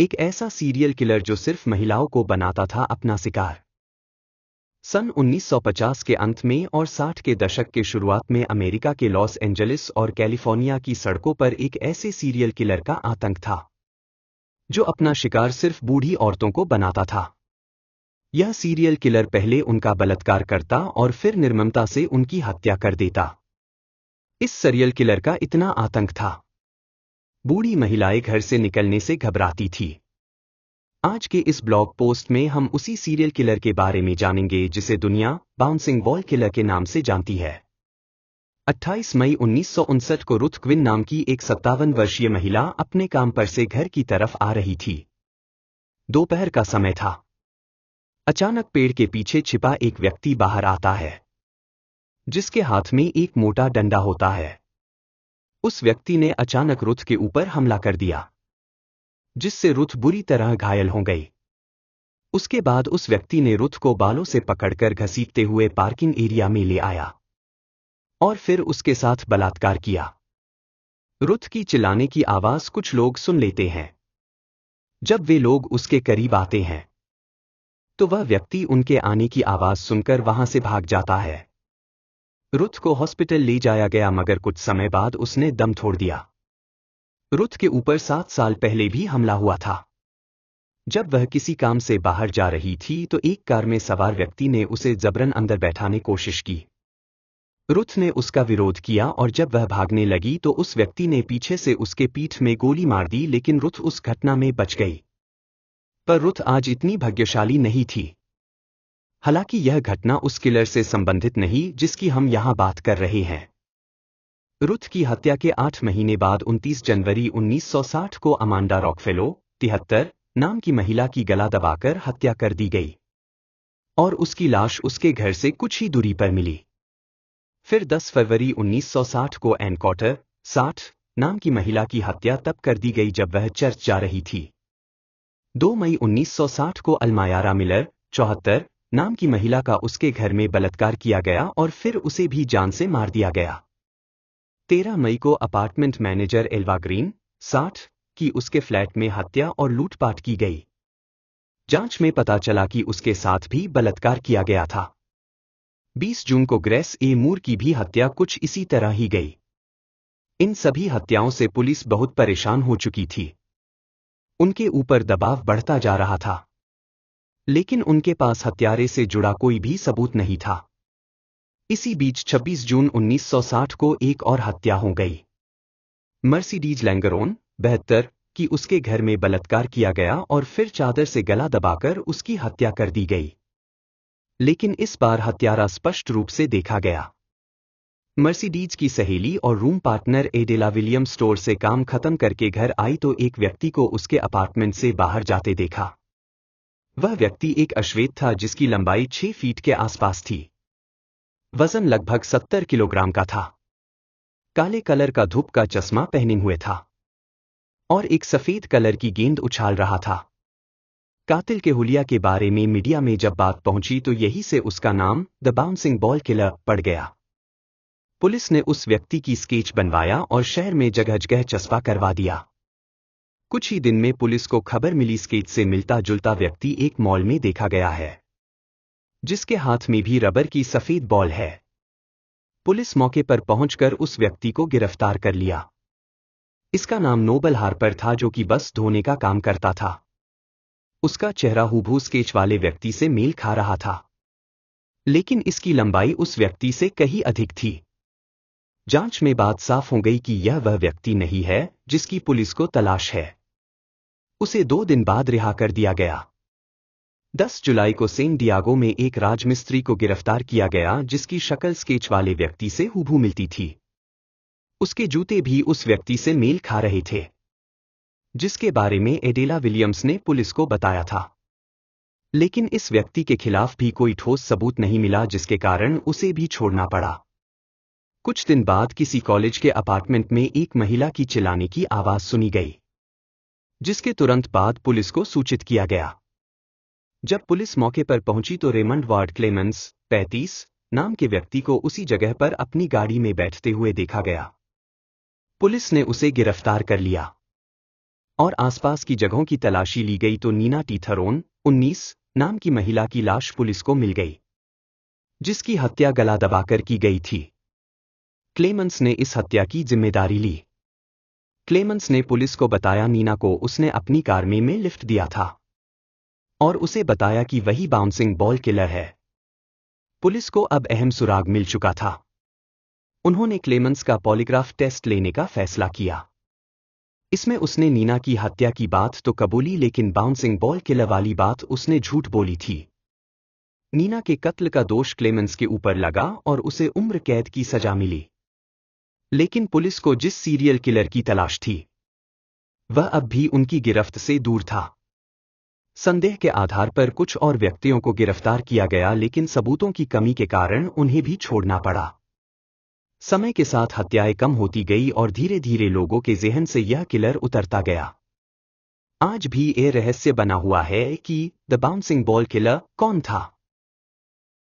एक ऐसा serial killer जो सिर्फ महिलाओं को बनाता था अपना शिकार। सन 1950 के अंत में और 60 के दशक के शुरुआत में अमेरिका के लॉस एंजलिस और कैलिफोर्निया की सड़कों पर एक ऐसे सीरियल किलर का आतंक था जो अपना शिकार सिर्फ बूढ़ी औरतों को बनाता था। यह सीरियल किलर पहले उनका बलात्कार करता और फिर निर्ममता से उनकी हत्या कर देता। इस सीरियल किलर का इतना आतंक था, बूढ़ी महिलाएं घर से निकलने से घबराती थी। आज के इस ब्लॉग पोस्ट में हम उसी सीरियल किलर के बारे में जानेंगे जिसे दुनिया बाउंसिंग बॉल किलर के नाम से जानती है। 28 मई 1959 को रुथ क्विन नाम की एक 57 वर्षीय महिला अपने काम पर से घर की तरफ आ रही थी। दोपहर का समय था। अचानक पेड़ के पीछे छिपा एक व्यक्ति बाहर आता है, जिसके हाथ में एक मोटा डंडा होता है। उस व्यक्ति ने अचानक रुथ के ऊपर हमला कर दिया, जिससे रुथ बुरी तरह घायल हो गई। उसके बाद उस व्यक्ति ने रुथ को बालों से पकड़कर घसीटते हुए पार्किंग एरिया में ले आया और फिर उसके साथ बलात्कार किया। रुथ की चिल्लाने की आवाज कुछ लोग सुन लेते हैं। जब वे लोग उसके करीब आते हैं तो वह व्यक्ति उनके आने की आवाज सुनकर वहां से भाग जाता है। रुथ को हॉस्पिटल ले जाया गया मगर कुछ समय बाद उसने दम तोड़ दिया। रुथ के ऊपर 7 साल पहले भी हमला हुआ था। जब वह किसी काम से बाहर जा रही थी तो एक कार में सवार व्यक्ति ने उसे जबरन अंदर बैठाने की कोशिश की। रुथ ने उसका विरोध किया और जब वह भागने लगी तो उस व्यक्ति ने पीछे से उसके पीठ में गोली मार दी, लेकिन रुथ उस घटना में बच गई। पर रुथ आज इतनी भाग्यशाली नहीं थी। हालांकि यह घटना उस किलर से संबंधित नहीं जिसकी हम यहां बात कर रहे हैं। रुथ की हत्या के 8 महीने बाद 29 जनवरी 1960 को अमांडा रॉकफेलो 73 नाम की महिला की गला दबाकर हत्या कर दी गई और उसकी लाश उसके घर से कुछ ही दूरी पर मिली। फिर 10 फरवरी 1960 को एन कॉटर 60 नाम की महिला की हत्या तब कर दी गई जब वह चर्च जा रही थी। 2 मई 1960 को अल्मायारा मिलर 74 नाम की महिला का उसके घर में बलात्कार किया गया और फिर उसे भी जान से मार दिया गया। 13 मई को अपार्टमेंट मैनेजर एल्वा ग्रीन 60 की उसके फ्लैट में हत्या और लूटपाट की गई। जांच में पता चला कि उसके साथ भी बलात्कार किया गया था। 20 जून को ग्रेस ए मूर की भी हत्या कुछ इसी तरह ही गई। इन सभी हत्याओं से पुलिस बहुत परेशान हो चुकी थी। उनके ऊपर दबाव बढ़ता जा रहा था, लेकिन उनके पास हत्यारे से जुड़ा कोई भी सबूत नहीं था। इसी बीच 26 जून 1960 को एक और हत्या हो गई। मर्सिडीज लैंगरोन 72 की उसके घर में बलात्कार किया गया और फिर चादर से गला दबाकर उसकी हत्या कर दी गई। लेकिन इस बार हत्यारा स्पष्ट रूप से देखा गया। मर्सिडीज की सहेली और room partner Adela William store से काम खत्म करके घर आई तो एक व्यक्ति को उसके अपार्टमेंट से बाहर जाते देखा। वह व्यक्ति एक अश्वेत था जिसकी लंबाई 6 फीट के आसपास थी। वजन लगभग 70 किलोग्राम का था। काले कलर का धूप का चश्मा पहने हुए था और एक सफेद कलर की गेंद उछाल रहा था। कातिल के हुलिया के बारे में मीडिया में जब बात पहुंची तो यही से उसका नाम द बाउंसिंग बॉल किलर पड़ गया। पुलिस ने उस व्यक्ति की स्केच बनवाया और शहर में जगह जगह चस्पा करवा दिया। कुछ ही दिन में पुलिस को खबर मिली स्केच से मिलता जुलता व्यक्ति एक मॉल में देखा गया है, जिसके हाथ में भी रबर की सफेद बॉल है। पुलिस मौके पर पहुंचकर उस व्यक्ति को गिरफ्तार कर लिया। इसका नाम नोबल हार्पर था जो कि बस धोने का काम करता था। उसका चेहरा हूबहू स्केच वाले व्यक्ति से मेल खा रहा था, लेकिन इसकी लंबाई उस व्यक्ति से कहीं अधिक थी। जांच में बात साफ हो गई कि यह वह व्यक्ति नहीं है जिसकी पुलिस को तलाश है। उसे 2 दिन बाद रिहा कर दिया गया। 10 जुलाई को सेन डियागो में एक राजमिस्त्री को गिरफ्तार किया गया जिसकी शक्ल स्केच वाले व्यक्ति से हूबहू मिलती थी। उसके जूते भी उस व्यक्ति से मेल खा रहे थे, जिसके बारे में एडेला विलियम्स ने पुलिस को बताया था। लेकिन इस व्यक्ति के खिलाफ भी कोई ठोस सबूत नहीं मिला, जिसके कारण उसे भी छोड़ना पड़ा। कुछ दिन बाद किसी कॉलेज के अपार्टमेंट में एक महिला की चिल्लाने की आवाज सुनी गई, जिसके तुरंत बाद पुलिस को सूचित किया गया। जब पुलिस मौके पर पहुंची तो रेमंड वार्ड क्लेमेंस 35 नाम के व्यक्ति को उसी जगह पर अपनी गाड़ी में बैठते हुए देखा गया। पुलिस ने उसे गिरफ्तार कर लिया। और आसपास की जगहों की तलाशी ली गई तो नीना टीथरोन, 19, नाम की महिला की लाश पुलिस को मिल गई, जिसकी हत्या गला दबाकर की गई थी। क्लेमेंस ने इस हत्या की जिम्मेदारी ली। क्लेमेंस ने पुलिस को बताया नीना को उसने अपनी कार में लिफ्ट दिया था और उसे बताया कि वही बाउंसिंग बॉल किलर है। पुलिस को अब अहम सुराग मिल चुका था। उन्होंने क्लेमेंस का पॉलीग्राफ टेस्ट लेने का फैसला किया। इसमें उसने नीना की हत्या की बात तो कबूली, लेकिन बाउंसिंग बॉल किलर वाली बात उसने झूठ बोली थी। नीना के कत्ल का दोष क्लेमेंस के ऊपर लगा और उसे उम्र कैद की सजा मिली। लेकिन पुलिस को जिस सीरियल किलर की तलाश थी वह अब भी उनकी गिरफ्त से दूर था। संदेह के आधार पर कुछ और व्यक्तियों को गिरफ्तार किया गया, लेकिन सबूतों की कमी के कारण उन्हें भी छोड़ना पड़ा। समय के साथ हत्याएं कम होती गई और धीरे धीरे लोगों के ज़हन से यह किलर उतरता गया। आज भी यह रहस्य बना हुआ है कि द बाउंसिंग बॉल किलर कौन था।